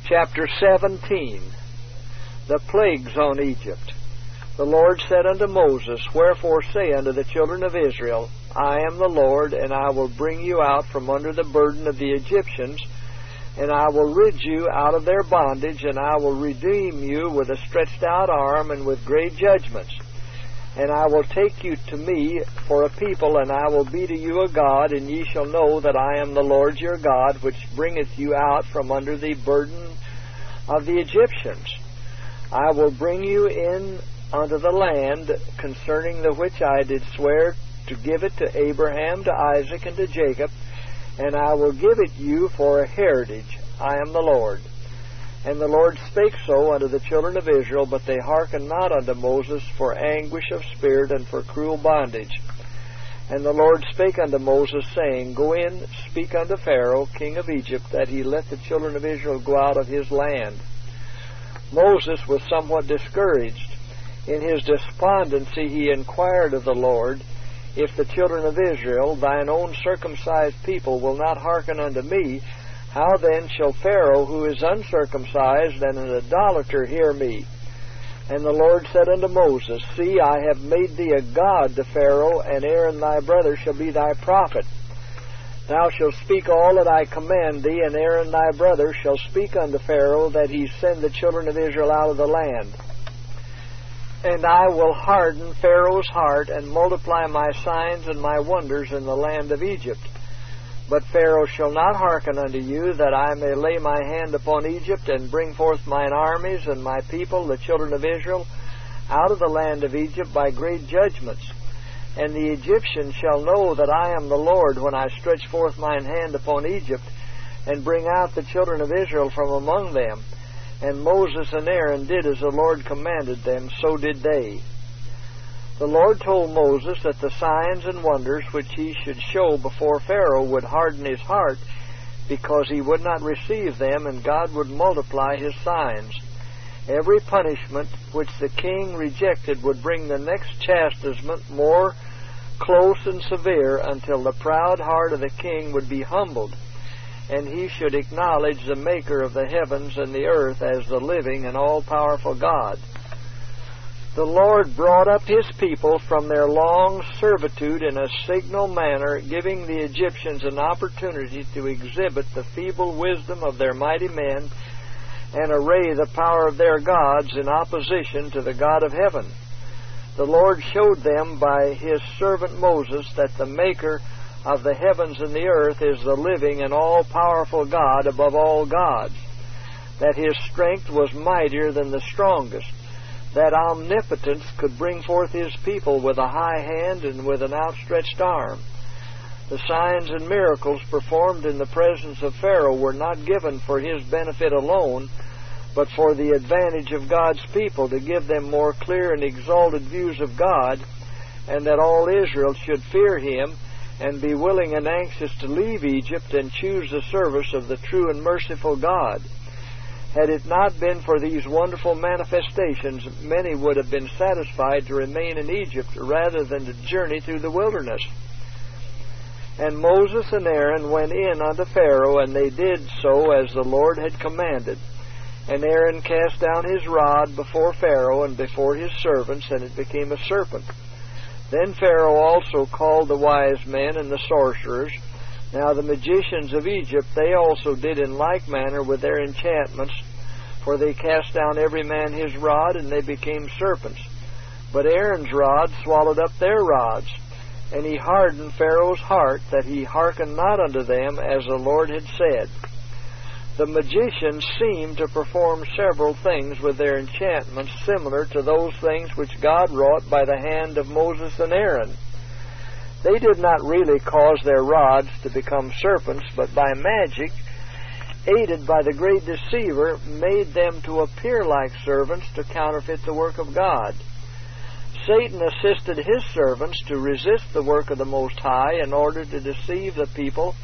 Chapter 17. The plagues on Egypt. The Lord said unto Moses, Wherefore say unto the children of Israel, I am the Lord, and I will bring you out from under the burden of the Egyptians, and I will rid you out of their bondage, and I will redeem you with a stretched out arm and with great judgments. And I will take you to me for a people, and I will be to you a God, and ye shall know that I am the Lord your God, which bringeth you out from under the burden of the Egyptians. I will bring you in unto the land concerning the which I did swear to give it to Abraham, to Isaac, and to Jacob, and I will give it you for a heritage. I am the Lord. And the Lord spake so unto the children of Israel, but they hearkened not unto Moses for anguish of spirit and for cruel bondage. And the Lord spake unto Moses, saying, Go in, speak unto Pharaoh, king of Egypt, that he let the children of Israel go out of his land. Moses was somewhat discouraged. In his despondency he inquired of the Lord, If the children of Israel, thine own circumcised people, will not hearken unto me, how then shall Pharaoh, who is uncircumcised and an idolater, hear me? And the Lord said unto Moses, See, I have made thee a god to Pharaoh, and Aaron thy brother shall be thy prophet. Thou shalt speak all that I command thee, and Aaron thy brother shall speak unto Pharaoh, that he send the children of Israel out of the land. And I will harden Pharaoh's heart, and multiply my signs and my wonders in the land of Egypt. But Pharaoh shall not hearken unto you, that I may lay my hand upon Egypt, and bring forth mine armies and my people, the children of Israel, out of the land of Egypt by great judgments. And the Egyptians shall know that I am the Lord, when I stretch forth mine hand upon Egypt, and bring out the children of Israel from among them. And Moses and Aaron did as the Lord commanded them, so did they. The Lord told Moses that the signs and wonders which he should show before Pharaoh would harden his heart, because he would not receive them, and God would multiply his signs. Every punishment which the king rejected would bring the next chastisement more close and severe, until the proud heart of the king would be humbled, and he should acknowledge the Maker of the heavens and the earth as the living and all-powerful God. The Lord brought up his people from their long servitude in a signal manner, giving the Egyptians an opportunity to exhibit the feeble wisdom of their mighty men and array the power of their gods in opposition to the God of heaven. The Lord showed them by his servant Moses that the Maker of the heavens and the earth is the living and all-powerful God above all gods, that his strength was mightier than the strongest, that omnipotence could bring forth his people with a high hand and with an outstretched arm. The signs and miracles performed in the presence of Pharaoh were not given for his benefit alone, but for the advantage of God's people, to give them more clear and exalted views of God, and that all Israel should fear him and be willing and anxious to leave Egypt and choose the service of the true and merciful God. Had it not been for these wonderful manifestations, many would have been satisfied to remain in Egypt rather than to journey through the wilderness. And Moses and Aaron went in unto Pharaoh, and they did so as the Lord had commanded. And Aaron cast down his rod before Pharaoh and before his servants, and it became a serpent. Then Pharaoh also called the wise men and the sorcerers. Now the magicians of Egypt, they also did in like manner with their enchantments, for they cast down every man his rod, and they became serpents. But Aaron's rod swallowed up their rods, and he hardened Pharaoh's heart, that he hearkened not unto them, as the Lord had said. The magicians seemed to perform several things with their enchantments, similar to those things which God wrought by the hand of Moses and Aaron. They did not really cause their rods to become serpents, but by magic, aided by the great deceiver, made them to appear like serpents to counterfeit the work of God. Satan assisted his servants to resist the work of the Most High in order to deceive the people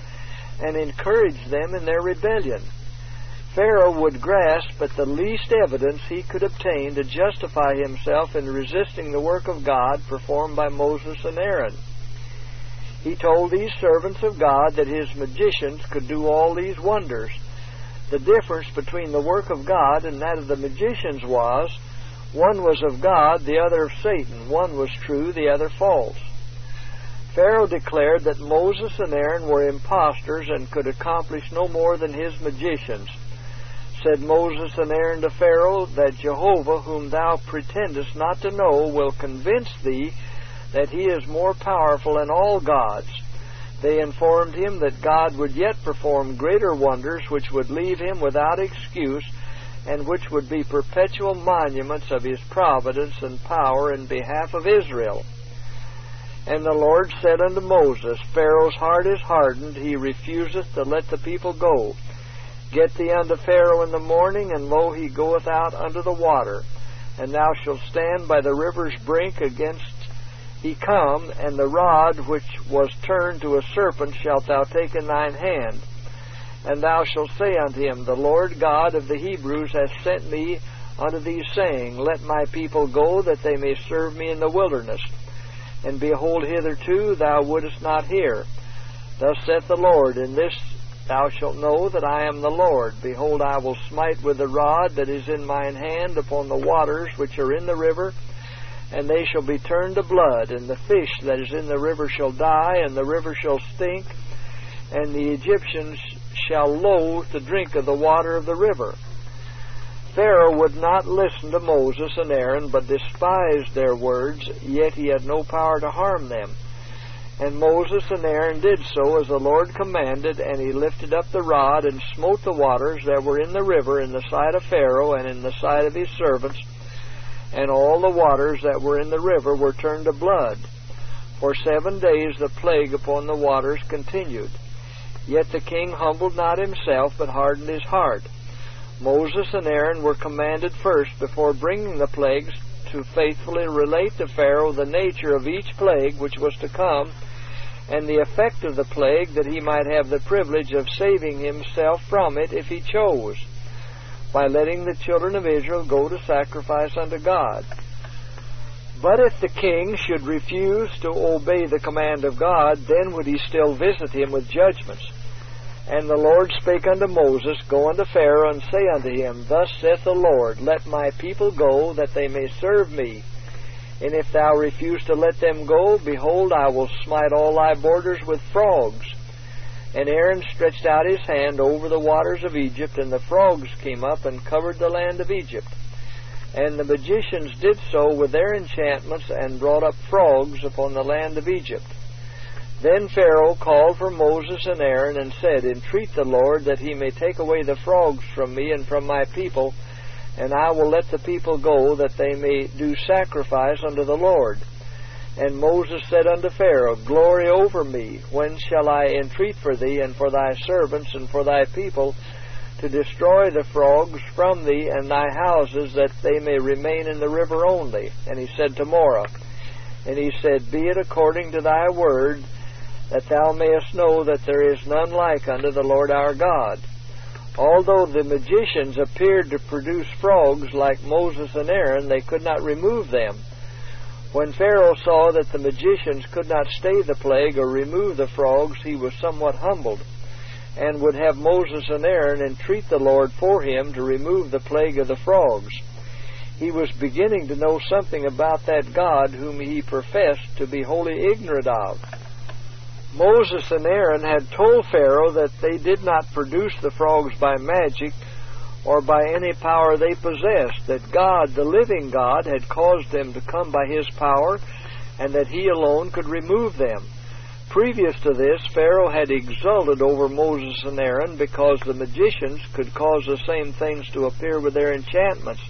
and encourage them in their rebellion. Pharaoh would grasp at the least evidence he could obtain to justify himself in resisting the work of God performed by Moses and Aaron. He told these servants of God that his magicians could do all these wonders. The difference between the work of God and that of the magicians was, one was of God, the other of Satan. One was true, the other false. Pharaoh declared that Moses and Aaron were impostors and could accomplish no more than his magicians. Said Moses and Aaron to Pharaoh, that Jehovah, whom thou pretendest not to know, will convince thee that he is more powerful than all gods. They informed him that God would yet perform greater wonders which would leave him without excuse, and which would be perpetual monuments of his providence and power in behalf of Israel. And the Lord said unto Moses, Pharaoh's heart is hardened, he refuseth to let the people go. Get thee unto Pharaoh in the morning, and lo, he goeth out unto the water. And thou shalt stand by the river's brink against he come, and the rod which was turned to a serpent shalt thou take in thine hand. And thou shalt say unto him, The Lord God of the Hebrews hath sent me unto thee, saying, Let my people go, that they may serve me in the wilderness. And behold, hitherto thou wouldest not hear. Thus saith the Lord, In this thou shalt know that I am the Lord. Behold, I will smite with the rod that is in mine hand upon the waters which are in the river, and they shall be turned to blood, and the fish that is in the river shall die, and the river shall stink, and the Egyptians shall loathe to drink of the water of the river. Pharaoh would not listen to Moses and Aaron, but despised their words, yet he had no power to harm them. And Moses and Aaron did so as the Lord commanded, and he lifted up the rod and smote the waters that were in the river in the sight of Pharaoh and in the sight of his servants, and all the waters that were in the river were turned to blood. For 7 days the plague upon the waters continued. Yet the king humbled not himself, but hardened his heart. Moses and Aaron were commanded first, before bringing the plagues, to faithfully relate to Pharaoh the nature of each plague which was to come, and the effect of the plague, that he might have the privilege of saving himself from it if he chose, by letting the children of Israel go to sacrifice unto God. But if the king should refuse to obey the command of God, then would he still visit him with judgments. And the Lord spake unto Moses, Go unto Pharaoh, and say unto him, Thus saith the Lord, Let my people go, that they may serve me. And if thou refuse to let them go, behold, I will smite all thy borders with frogs. And Aaron stretched out his hand over the waters of Egypt, and the frogs came up and covered the land of Egypt. And the magicians did so with their enchantments, and brought up frogs upon the land of Egypt. Then Pharaoh called for Moses and Aaron, and said, Entreat the Lord, that he may take away the frogs from me and from my people, and I will let the people go, that they may do sacrifice unto the Lord. And Moses said unto Pharaoh, Glory over me, when shall I entreat for thee, and for thy servants, and for thy people, to destroy the frogs from thee and thy houses, that they may remain in the river only? And he said, Tomorrow. And he said, Be it according to thy word, that thou mayest know that there is none like unto the Lord our God. Although the magicians appeared to produce frogs like Moses and Aaron, they could not remove them. When Pharaoh saw that the magicians could not stay the plague or remove the frogs, he was somewhat humbled, and would have Moses and Aaron entreat the Lord for him to remove the plague of the frogs. He was beginning to know something about that God whom he professed to be wholly ignorant of. Moses and Aaron had told Pharaoh that they did not produce the frogs by magic or by any power they possessed, that God, the living God, had caused them to come by his power, and that he alone could remove them. Previous to this, Pharaoh had exulted over Moses and Aaron because the magicians could cause the same things to appear with their enchantments.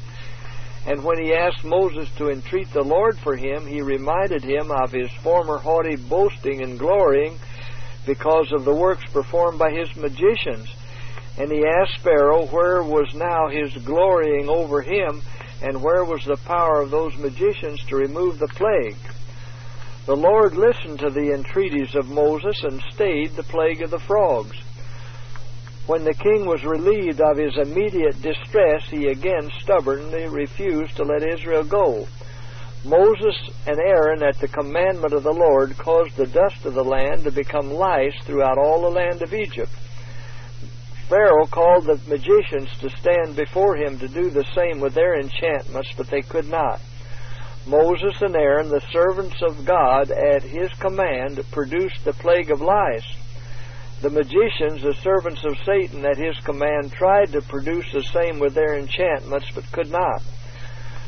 And when he asked Moses to entreat the Lord for him, he reminded him of his former haughty boasting and glorying because of the works performed by his magicians. And he asked Pharaoh where was now his glorying over him, and where was the power of those magicians to remove the plague. The Lord listened to the entreaties of Moses and stayed the plague of the frogs. When the king was relieved of his immediate distress, he again stubbornly refused to let Israel go. Moses and Aaron, at the commandment of the Lord, caused the dust of the land to become lice throughout all the land of Egypt. Pharaoh called the magicians to stand before him to do the same with their enchantments, but they could not. Moses and Aaron, the servants of God, at his command, produced the plague of lice. The magicians, the servants of Satan, at his command, tried to produce the same with their enchantments, but could not.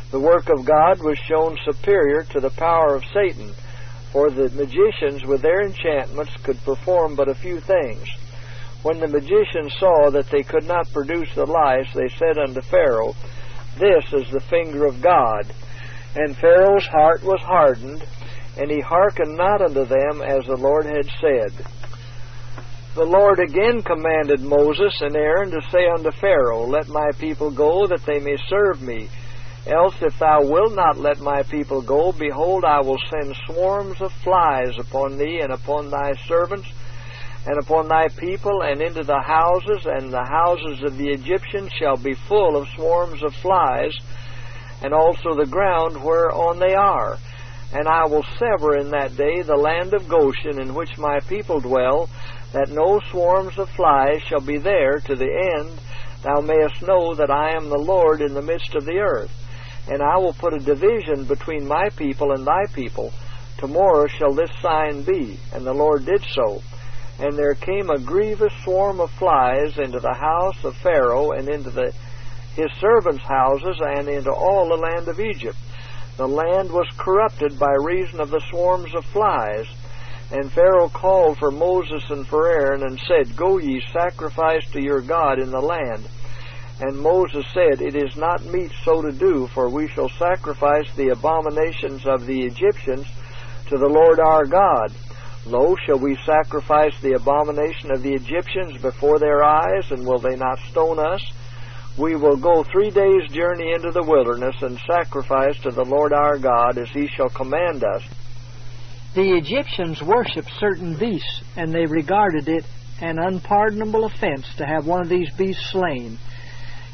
The work of God was shown superior to the power of Satan, for the magicians, with their enchantments, could perform but a few things. When the magicians saw that they could not produce the lice, they said unto Pharaoh, This is the finger of God. And Pharaoh's heart was hardened, and he hearkened not unto them as the Lord had said. The Lord again commanded Moses and Aaron to say unto Pharaoh, Let my people go, that they may serve me. Else, if thou wilt not let my people go, behold, I will send swarms of flies upon thee, and upon thy servants, and upon thy people, and into the houses of the Egyptians shall be full of swarms of flies, and also the ground whereon they are. And I will sever in that day the land of Goshen, in which my people dwell, that no swarms of flies shall be there, to the end thou mayest know that I am the Lord in the midst of the earth. And I will put a division between my people and thy people. Tomorrow shall this sign be. And the Lord did so. And there came a grievous swarm of flies into the house of Pharaoh, and into his servants' houses, and into all the land of Egypt. The land was corrupted by reason of the swarms of flies. And Pharaoh called for Moses and for Aaron, and said, Go ye, sacrifice to your God in the land. And Moses said, It is not meet so to do, for we shall sacrifice the abominations of the Egyptians to the Lord our God. Lo, shall we sacrifice the abomination of the Egyptians before their eyes, and will they not stone us? We will go 3 days' journey into the wilderness, and sacrifice to the Lord our God, as he shall command us. The Egyptians worshipped certain beasts, and they regarded it an unpardonable offense to have one of these beasts slain.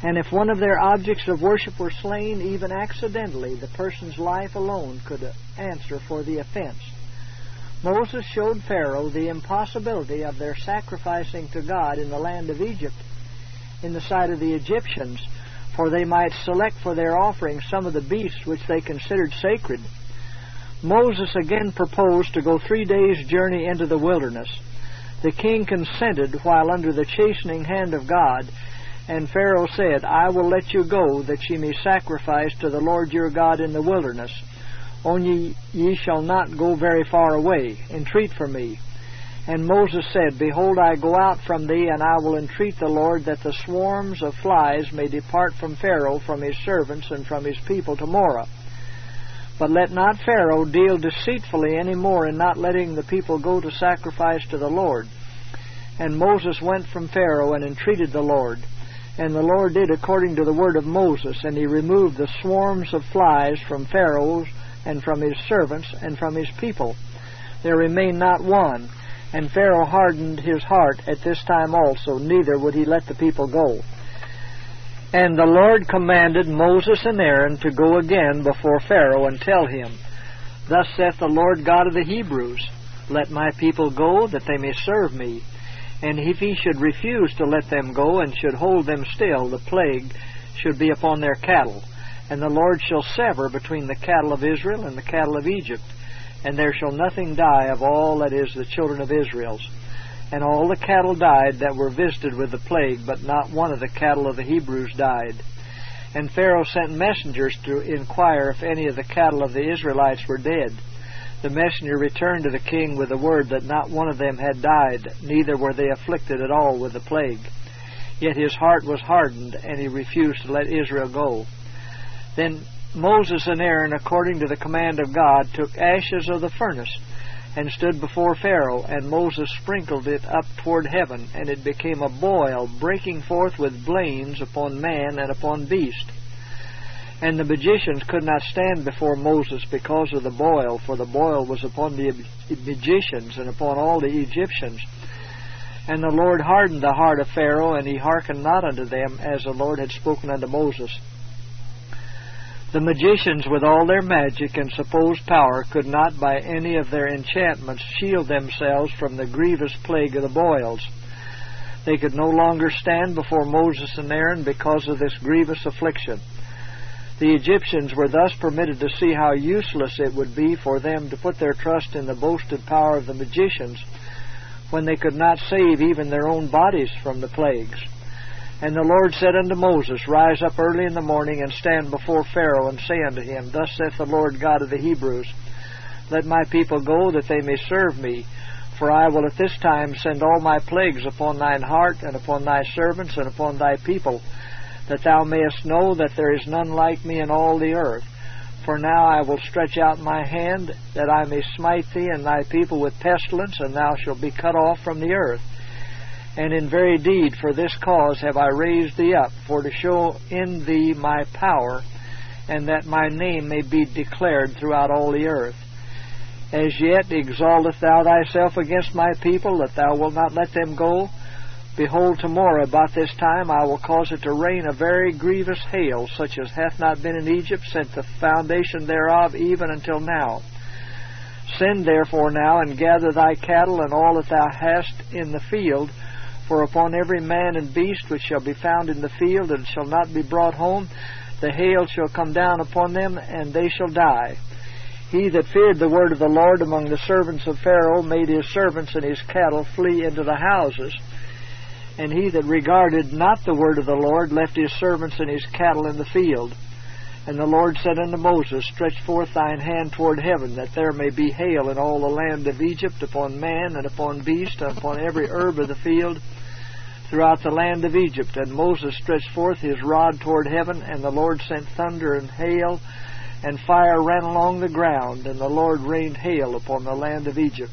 And if one of their objects of worship were slain, even accidentally, the person's life alone could answer for the offense. Moses showed Pharaoh the impossibility of their sacrificing to God in the land of Egypt in the sight of the Egyptians, for they might select for their offering some of the beasts which they considered sacred. Moses again proposed to go 3 days' journey into the wilderness. The king consented while under the chastening hand of God, and Pharaoh said, I will let you go, that ye may sacrifice to the Lord your God in the wilderness. Only ye shall not go very far away. Entreat for me. And Moses said, Behold, I go out from thee, and I will entreat the Lord that the swarms of flies may depart from Pharaoh, from his servants, and from his people tomorrow. But let not Pharaoh deal deceitfully any more in not letting the people go to sacrifice to the Lord. And Moses went from Pharaoh and entreated the Lord. And the Lord did according to the word of Moses, and he removed the swarms of flies from Pharaoh, and from his servants, and from his people. There remained not one. And Pharaoh hardened his heart at this time also, neither would he let the people go. And the Lord commanded Moses and Aaron to go again before Pharaoh, and tell him, Thus saith the Lord God of the Hebrews, Let my people go, that they may serve me. And if he should refuse to let them go, and should hold them still, the plague should be upon their cattle. And the Lord shall sever between the cattle of Israel and the cattle of Egypt, and there shall nothing die of all that is the children of Israel's. And all the cattle died that were visited with the plague, but not one of the cattle of the Hebrews died. And Pharaoh sent messengers to inquire if any of the cattle of the Israelites were dead. The messenger returned to the king with the word that not one of them had died, neither were they afflicted at all with the plague. Yet his heart was hardened, and he refused to let Israel go. Then Moses and Aaron, according to the command of God, took ashes of the furnace, and stood before Pharaoh, and Moses sprinkled it up toward heaven, and it became a boil, breaking forth with blains upon man and upon beast. And the magicians could not stand before Moses because of the boil, for the boil was upon the magicians and upon all the Egyptians. And the Lord hardened the heart of Pharaoh, and he hearkened not unto them, as the Lord had spoken unto Moses. The magicians, with all their magic and supposed power, could not by any of their enchantments shield themselves from the grievous plague of the boils. They could no longer stand before Moses and Aaron because of this grievous affliction. The Egyptians were thus permitted to see how useless it would be for them to put their trust in the boasted power of the magicians when they could not save even their own bodies from the plagues. And the Lord said unto Moses, Rise up early in the morning, and stand before Pharaoh, and say unto him, Thus saith the Lord God of the Hebrews, Let my people go, that they may serve me. For I will at this time send all my plagues upon thine heart, and upon thy servants, and upon thy people, that thou mayest know that there is none like me in all the earth. For now I will stretch out my hand, that I may smite thee and thy people with pestilence, and thou shalt be cut off from the earth. And in very deed for this cause have I raised thee up, for to show in thee my power, and that my name may be declared throughout all the earth. As yet exaltest thou thyself against my people, that thou wilt not let them go? Behold, tomorrow about this time I will cause it to rain a very grievous hail, such as hath not been in Egypt since the foundation thereof even until now. Send therefore now, and gather thy cattle and all that thou hast in the field, for upon every man and beast which shall be found in the field, and shall not be brought home, the hail shall come down upon them, and they shall die. He that feared the word of the Lord among the servants of Pharaoh made his servants and his cattle flee into the houses. And he that regarded not the word of the Lord left his servants and his cattle in the field. And the Lord said unto Moses, Stretch forth thine hand toward heaven, that there may be hail in all the land of Egypt, upon man, and upon beast, and upon every herb of the field, throughout the land of Egypt. And Moses stretched forth his rod toward heaven, and the Lord sent thunder and hail, and fire ran along the ground, and the Lord rained hail upon the land of Egypt.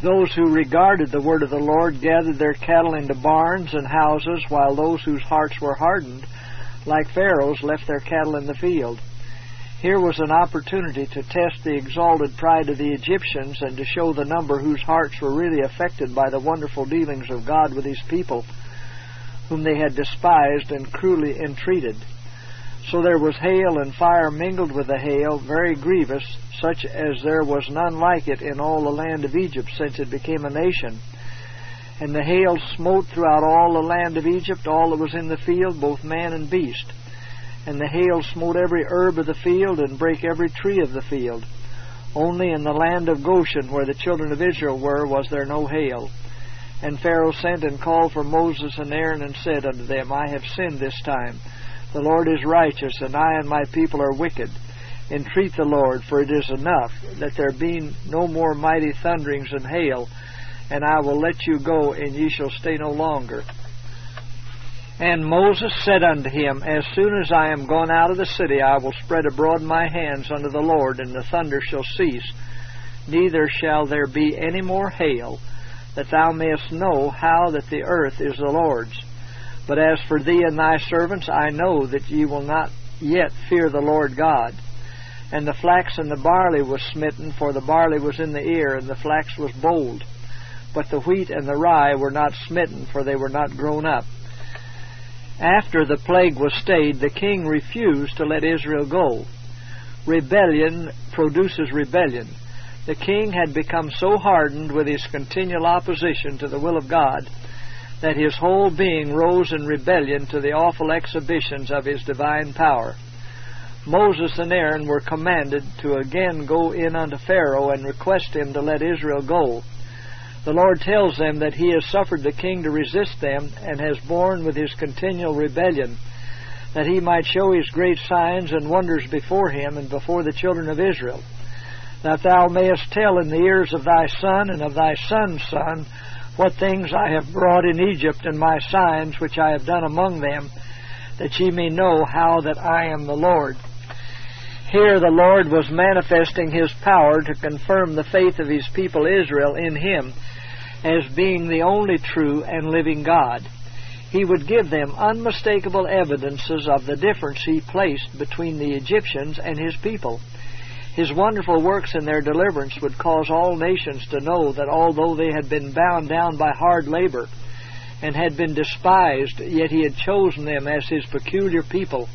Those who regarded the word of the Lord gathered their cattle into barns and houses, while those whose hearts were hardened, like Pharaoh's, left their cattle in the field. Here was an opportunity to test the exalted pride of the Egyptians, and to show the number whose hearts were really affected by the wonderful dealings of God with his people, whom they had despised and cruelly entreated. So there was hail and fire mingled with the hail, very grievous, such as there was none like it in all the land of Egypt since it became a nation. And the hail smote throughout all the land of Egypt, all that was in the field, both man and beast. And the hail smote every herb of the field, and brake every tree of the field. Only in the land of Goshen, where the children of Israel were, was there no hail. And Pharaoh sent and called for Moses and Aaron, and said unto them, I have sinned this time. The Lord is righteous, and I and my people are wicked. Entreat the Lord, for it is enough, that there be no more mighty thunderings and hail, and I will let you go, and ye shall stay no longer. And Moses said unto him, As soon as I am gone out of the city, I will spread abroad my hands unto the Lord, and the thunder shall cease, neither shall there be any more hail, that thou mayest know how that the earth is the Lord's. But as for thee and thy servants, I know that ye will not yet fear the Lord God. And the flax and the barley was smitten, for the barley was in the ear, and the flax was bold. But the wheat and the rye were not smitten, for they were not grown up. After the plague was stayed, the king refused to let Israel go. Rebellion produces rebellion. The king had become so hardened with his continual opposition to the will of God, that his whole being rose in rebellion to the awful exhibitions of his divine power. Moses and Aaron were commanded to again go in unto Pharaoh and request him to let Israel go. The Lord tells them that he has suffered the king to resist them, and has borne with his continual rebellion, that he might show his great signs and wonders before him and before the children of Israel, that thou mayest tell in the ears of thy son and of thy son's son what things I have brought in Egypt, and my signs which I have done among them, that ye may know how that I am the Lord. Here the Lord was manifesting his power to confirm the faith of his people Israel in him, as being the only true and living God. He would give them unmistakable evidences of the difference he placed between the Egyptians and his people. His wonderful works in their deliverance would cause all nations to know that although they had been bound down by hard labor and had been despised, yet he had chosen them as his peculiar people,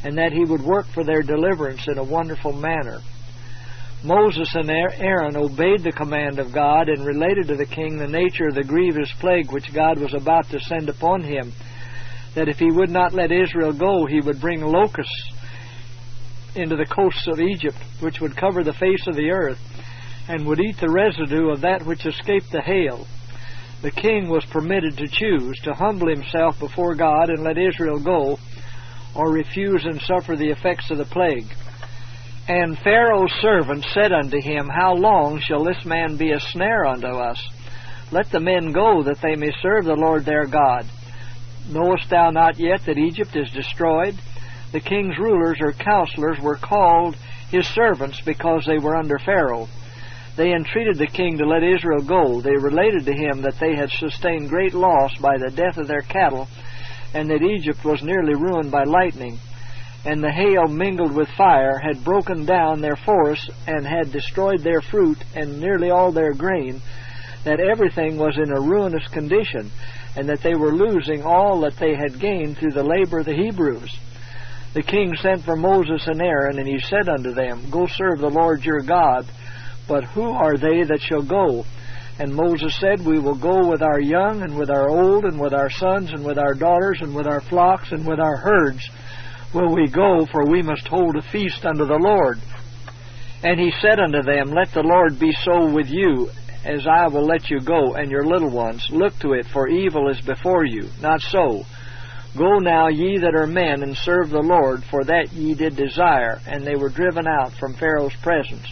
and that he would work for their deliverance in a wonderful manner. Moses and Aaron obeyed the command of God and related to the king the nature of the grievous plague which God was about to send upon him, that if he would not let Israel go, he would bring locusts into the coasts of Egypt, which would cover the face of the earth, and would eat the residue of that which escaped the hail. The king was permitted to choose to humble himself before God and let Israel go, or refuse and suffer the effects of the plague. And Pharaoh's servant said unto him, How long shall this man be a snare unto us? Let the men go, that they may serve the Lord their God. Knowest thou not yet that Egypt is destroyed? The king's rulers or counselors were called his servants because they were under Pharaoh. They entreated the king to let Israel go. They related to him that they had sustained great loss by the death of their cattle, and that Egypt was nearly ruined by lightning, and the hail mingled with fire had broken down their forests and had destroyed their fruit and nearly all their grain, that everything was in a ruinous condition, and that they were losing all that they had gained through the labor of the Hebrews. The king sent for Moses and Aaron, and he said unto them, Go serve the Lord your God. But who are they that shall go? And Moses said, We will go with our young, and with our old, and with our sons, and with our daughters, and with our flocks, and with our herds will we go, for we must hold a feast unto the Lord. And he said unto them, Let the Lord be so with you, as I will let you go, and your little ones. Look to it, for evil is before you. Not so. Go now, ye that are men, and serve the Lord, for that ye did desire. And they were driven out from Pharaoh's presence.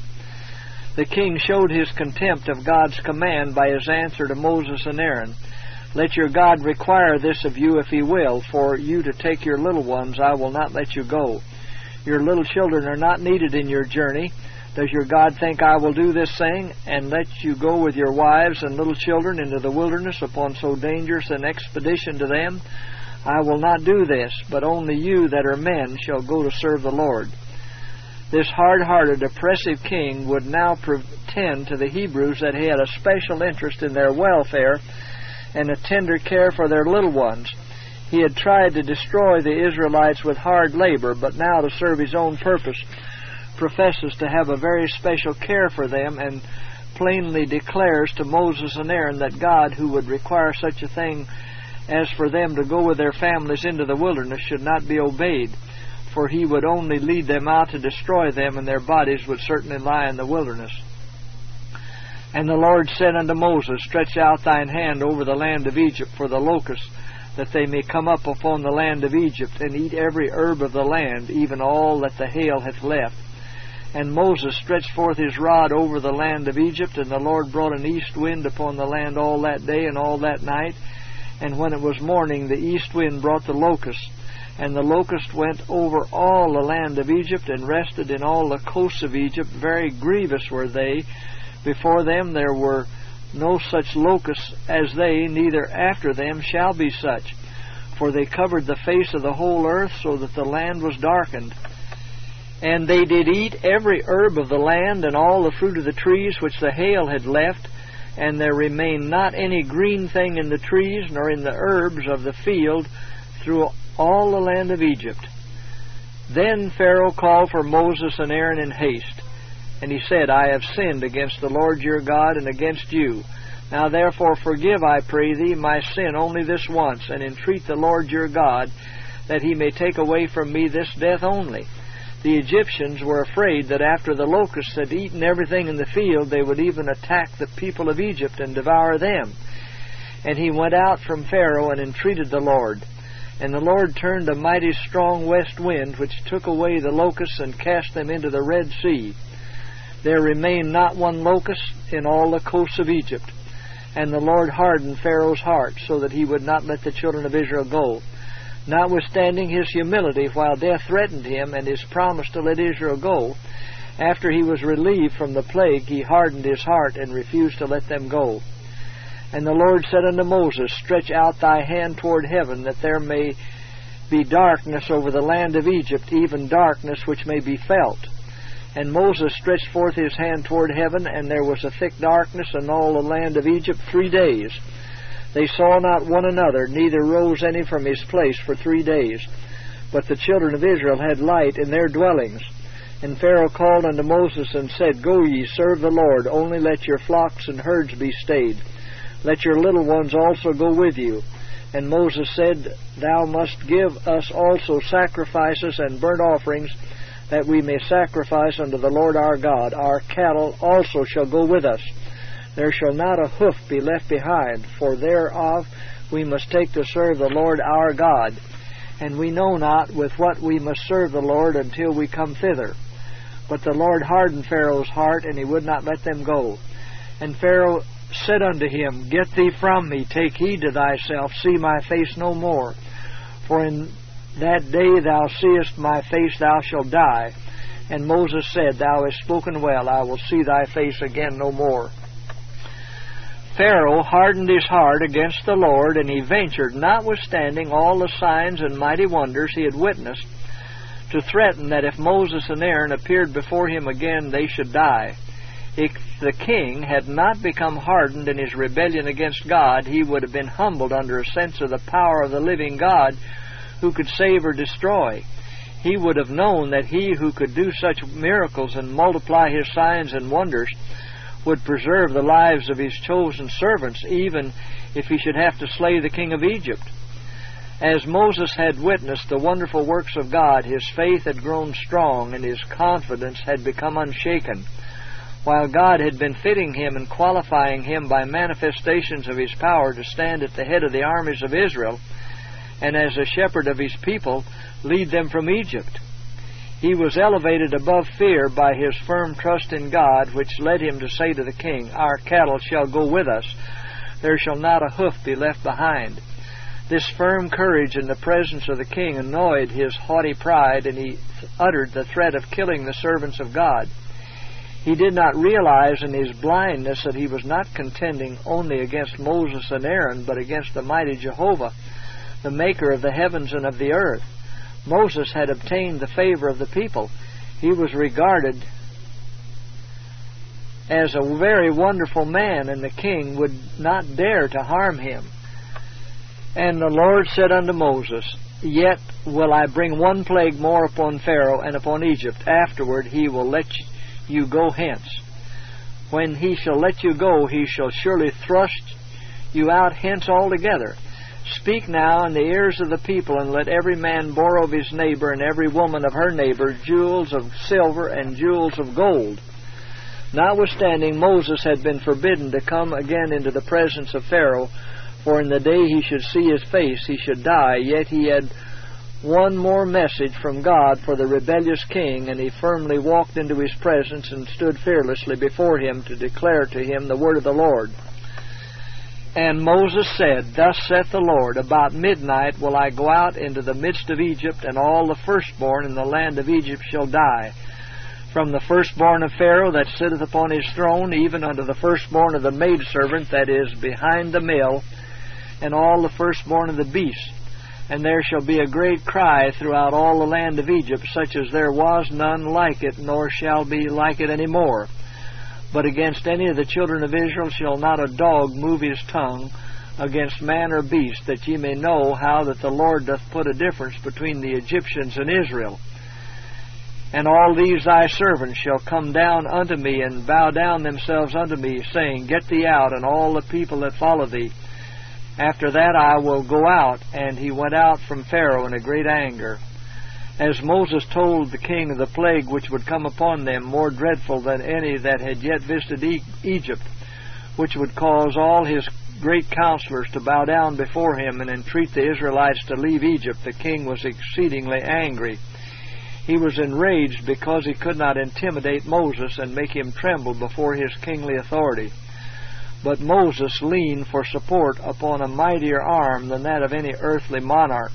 The king showed his contempt of God's command by his answer to Moses and Aaron. Let your God require this of you if he will, for you to take your little ones I will not let you go. Your little children are not needed in your journey. Does your God think I will do this thing, and let you go with your wives and little children into the wilderness upon so dangerous an expedition to them? I will not do this, but only you that are men shall go to serve the Lord. This hard-hearted, oppressive king would now pretend to the Hebrews that he had a special interest in their welfare and a tender care for their little ones. He had tried to destroy the Israelites with hard labor, but now to serve his own purpose, professes to have a very special care for them, and plainly declares to Moses and Aaron that God, who would require such a thing as for them to go with their families into the wilderness, should not be obeyed, for he would only lead them out to destroy them, and their bodies would certainly lie in the wilderness. And the Lord said unto Moses, Stretch out thine hand over the land of Egypt for the locusts, that they may come up upon the land of Egypt, and eat every herb of the land, even all that the hail hath left. And Moses stretched forth his rod over the land of Egypt, and the Lord brought an east wind upon the land all that day and all that night. And when it was morning, the east wind brought the locusts. And the locust went over all the land of Egypt, and rested in all the coasts of Egypt. Very grievous were they. Before them there were no such locusts as they, neither after them shall be such. For they covered the face of the whole earth, so that the land was darkened. And they did eat every herb of the land, and all the fruit of the trees which the hail had left. And there remained not any green thing in the trees, nor in the herbs of the field, through all the land of Egypt. Then Pharaoh called for Moses and Aaron in haste. And he said, I have sinned against the Lord your God, and against you. Now therefore forgive, I pray thee, my sin only this once, and entreat the Lord your God, that he may take away from me this death only. The Egyptians were afraid that after the locusts had eaten everything in the field, they would even attack the people of Egypt and devour them. And he went out from Pharaoh and entreated the Lord. And the Lord turned a mighty strong west wind, which took away the locusts and cast them into the Red Sea. There remained not one locust in all the coasts of Egypt. And the Lord hardened Pharaoh's heart, so that he would not let the children of Israel go. Notwithstanding his humility, while death threatened him, and his promise to let Israel go, after he was relieved from the plague, he hardened his heart, and refused to let them go. And the Lord said unto Moses, Stretch out thy hand toward heaven, that there may be darkness over the land of Egypt, even darkness which may be felt. And Moses stretched forth his hand toward heaven, and there was a thick darkness in all the land of Egypt 3 days. They saw not one another, neither rose any from his place for 3 days. But the children of Israel had light in their dwellings. And Pharaoh called unto Moses and said, Go ye, serve the Lord, only let your flocks and herds be stayed. Let your little ones also go with you. And Moses said, Thou must give us also sacrifices and burnt offerings, that we may sacrifice unto the Lord our God. Our cattle also shall go with us. There shall not a hoof be left behind, for thereof we must take to serve the Lord our God. And we know not with what we must serve the Lord until we come thither. But the Lord hardened Pharaoh's heart, and he would not let them go. And Pharaoh said unto him, Get thee from me, take heed to thyself, see my face no more. For in that day thou seest my face, thou shalt die. And Moses said, Thou hast spoken well, I will see thy face again no more. Pharaoh hardened his heart against the Lord, and he ventured, notwithstanding all the signs and mighty wonders he had witnessed, to threaten that if Moses and Aaron appeared before him again, they should die. If the king had not become hardened in his rebellion against God, he would have been humbled under a sense of the power of the living God who could save or destroy. He would have known that he who could do such miracles and multiply his signs and wonders would preserve the lives of his chosen servants, even if he should have to slay the king of Egypt. As Moses had witnessed the wonderful works of God, his faith had grown strong and his confidence had become unshaken. While God had been fitting him and qualifying him by manifestations of his power to stand at the head of the armies of Israel, and as a shepherd of his people, lead them from Egypt. He was elevated above fear by his firm trust in God, which led him to say to the king, Our cattle shall go with us, there shall not a hoof be left behind. This firm courage in the presence of the king annoyed his haughty pride, and he uttered the threat of killing the servants of God. He did not realize in his blindness that he was not contending only against Moses and Aaron, but against the mighty Jehovah, the maker of the heavens and of the earth. Moses had obtained the favor of the people. He was regarded as a very wonderful man, and the king would not dare to harm him. And the Lord said unto Moses, Yet will I bring one plague more upon Pharaoh and upon Egypt. Afterward he will let you go hence. When he shall let you go, he shall surely thrust you out hence altogether. Speak now in the ears of the people, and let every man borrow of his neighbor, and every woman of her neighbor, jewels of silver and jewels of gold. Notwithstanding, Moses had been forbidden to come again into the presence of Pharaoh, for in the day he should see his face he should die. Yet he had one more message from God for the rebellious king, and he firmly walked into his presence and stood fearlessly before him to declare to him the word of the Lord. And Moses said, Thus saith the Lord, About midnight will I go out into the midst of Egypt, and all the firstborn in the land of Egypt shall die. From the firstborn of Pharaoh that sitteth upon his throne, even unto the firstborn of the maidservant that is behind the mill, and all the firstborn of the beasts. And there shall be a great cry throughout all the land of Egypt, such as there was none like it, nor shall be like it any more. But against any of the children of Israel shall not a dog move his tongue against man or beast, that ye may know how that the Lord doth put a difference between the Egyptians and Israel. And all these thy servants shall come down unto me, and bow down themselves unto me, saying, Get thee out, and all the people that follow thee. After that I will go out. And he went out from Pharaoh in a great anger. As Moses told the king of the plague which would come upon them, more dreadful than any that had yet visited Egypt, which would cause all his great counselors to bow down before him and entreat the Israelites to leave Egypt, the king was exceedingly angry. He was enraged because he could not intimidate Moses and make him tremble before his kingly authority. But Moses leaned for support upon a mightier arm than that of any earthly monarch.